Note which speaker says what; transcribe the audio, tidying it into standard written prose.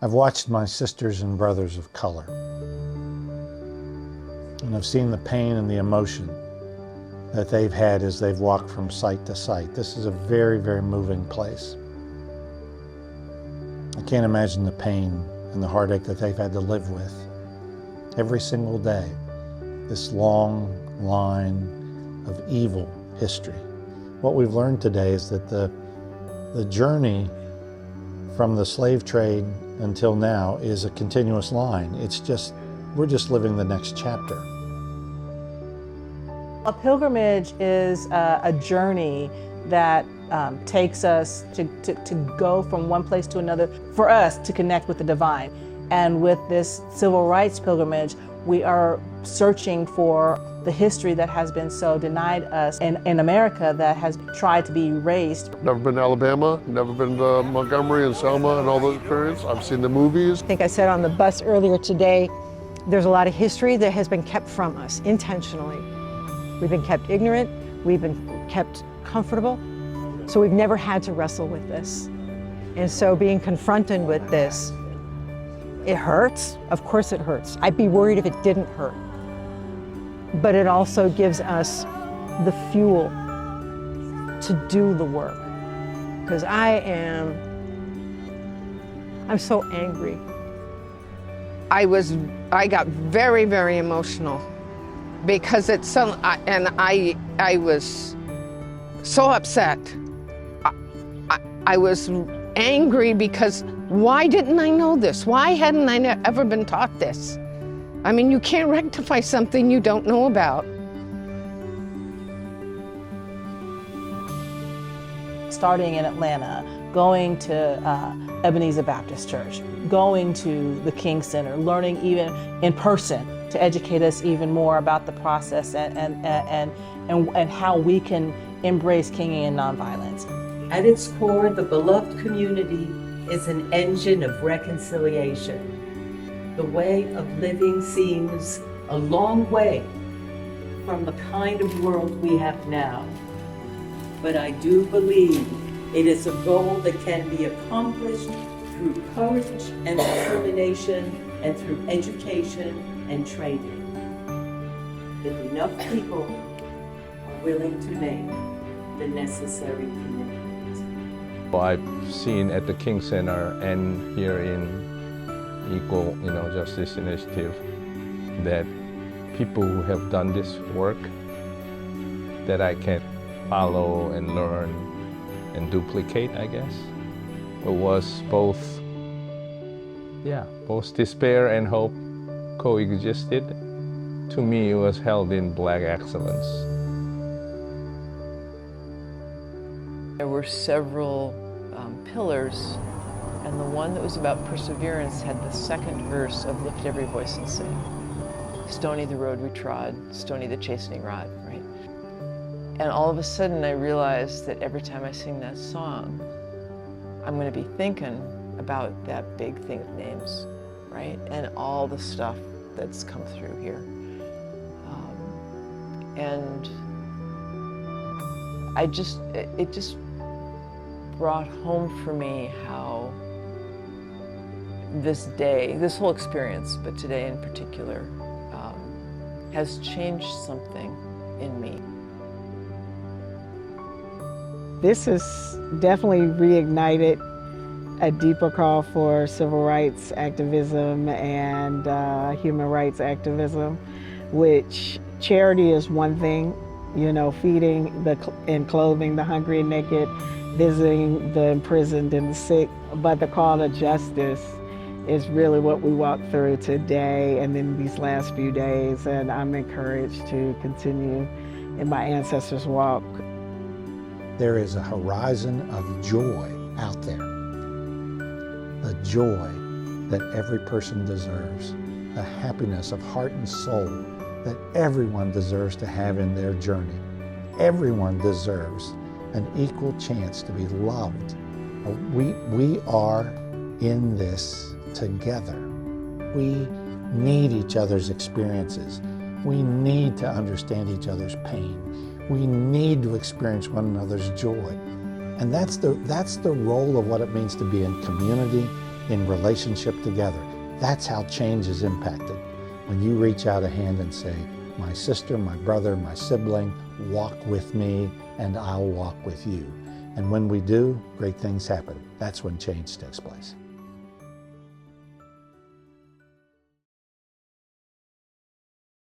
Speaker 1: I've watched my sisters and brothers of color, and I've seen the pain and the emotion that they've had as they've walked from site to site. This is a very, very moving place. I can't imagine the pain and the heartache that they've had to live with every single day, this long line of evil history. What we've learned today is that the journey from the slave trade until now is a continuous line. We're just living the next chapter.
Speaker 2: A pilgrimage is a journey that takes us to go from one place to another, for us to connect with the divine. And with this civil rights pilgrimage, we are searching for the history that has been so denied us in America, that has tried to be erased.
Speaker 3: Never been to Alabama, never been to Montgomery and Selma and all those experiences. I've seen the movies.
Speaker 4: I think I said on the bus earlier today, there's a lot of history that has been kept from us intentionally. We've been kept ignorant, we've been kept comfortable, so we've never had to wrestle with this. And so being confronted with this, it hurts. Of course it hurts. I'd be worried if it didn't hurt. But it also gives us the fuel to do the work. Because I'm so angry.
Speaker 5: I got very, very emotional because I was so upset. I was angry because why didn't I know this? Why hadn't I ever been taught this? I mean, you can't rectify something you don't know about.
Speaker 2: Starting in Atlanta, going to Ebenezer Baptist Church, going to the King Center, learning even in person to educate us even more about the process and how we can embrace kinging and nonviolence.
Speaker 6: At its core, the beloved community is an engine of reconciliation. The way of living seems a long way from the kind of world we have now. But I do believe it is a goal that can be accomplished through courage and determination and through education and training. If enough people are willing to make the necessary commitments.
Speaker 7: I've seen at the King Center and here in Equal Justice Initiative that people who have done this work that I can follow and learn and duplicate, I guess. It was both despair and hope coexisted. To me, it was held in Black excellence.
Speaker 8: There were several pillars, and the one that was about perseverance had the second verse of lift every voice and sing. Stony the road we trod, stony the chastening rod, right? And all of a sudden I realized that every time I sing that song, I'm going to be thinking about that big thing of names, right? And all the stuff that's come through here. And it just brought home for me how this day, this whole experience, but today in particular, has changed something in me.
Speaker 9: This has definitely reignited a deeper call for civil rights activism and human rights activism, which charity is one thing, feeding and clothing the hungry and naked, visiting the imprisoned and the sick, but the call to justice is really what we walked through today and in these last few days, and I'm encouraged to continue in my ancestors' walk.
Speaker 1: There is a horizon of joy out there, a joy that every person deserves, a happiness of heart and soul that everyone deserves to have in their journey. Everyone deserves an equal chance to be loved. We are in this together. We need each other's experiences. We need to understand each other's pain. We need to experience one another's joy. And that's the role of what it means to be in community in relationship together. That's how change is impacted. When you reach out a hand and say, my sister, my brother, my sibling, walk with me and I'll walk with you. And when we do, great things happen. That's when change takes place.